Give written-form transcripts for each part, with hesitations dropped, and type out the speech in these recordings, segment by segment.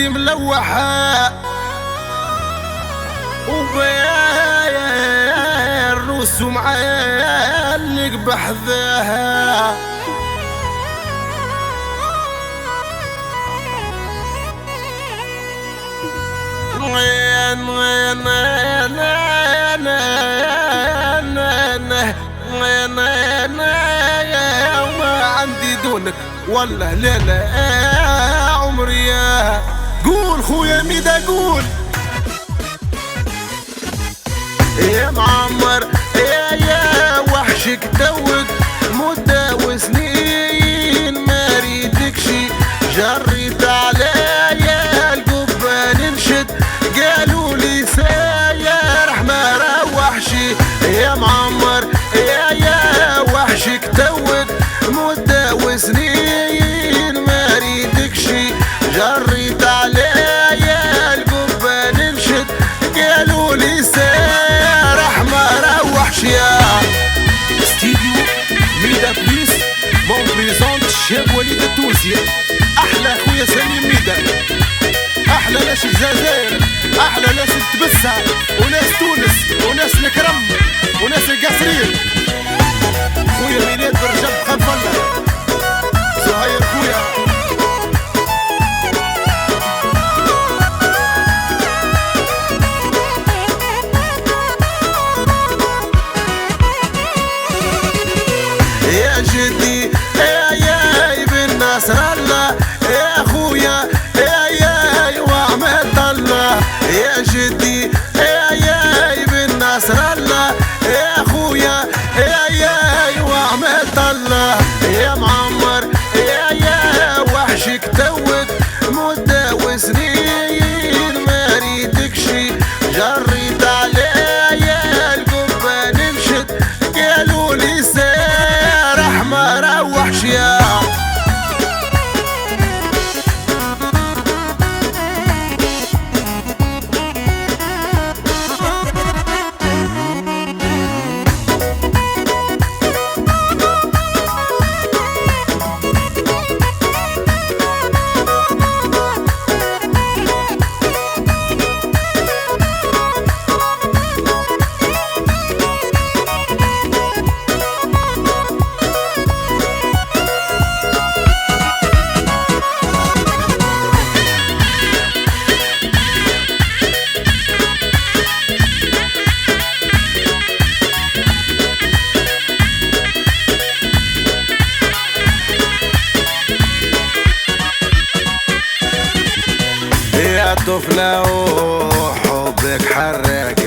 يدي ملوحة وبيا الروس ومعلق بحذاها وما عندي دونك والله لا لا عمري يا قول خويا ميدا قول يا معمر يا وحشك توك مدة وسنين ما ريدكشي جريت عليا القبة ننشد قالوا لي ساير ما روحشي يا معمر يا وحشك توك مدة وسنين ما ريدكشي جريت عليا القبة ننشد قالوا لي ساير ما روحش يا ستوديو ميدا بليس مون بريزونت الشاب وليد التونسي احلى خويا سليم ميدا احلى ناس الجزائر احلى ناس تبسها وناس تونس وناس الكرم وناس القصرين خويا ميلاد برجب خلف الله زهير خويا يا جدي يا ابن نصر الله يا خويا يا وعمد الله يا جدي يا ابن نصر الله يا خويا يا وعمد الله يا معمر يا وحشك توك مدة وسنين ما ريدكشي جريت عليا القبة نمشت قالوا لي سارح ما روحش يا يا طفلة وحبك حرقة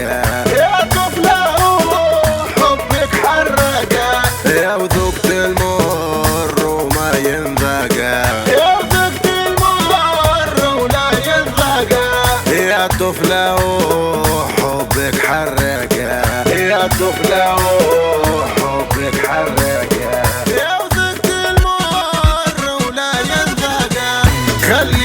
يا طفلة وحبك حرقة يا وذقت المر وما ينذقى يا وذقت المر ولا ينذقى يا طفلة وحبك حرقة يا طفلة وحبك حرقة يا وذقت المر ولا ينذقى خلي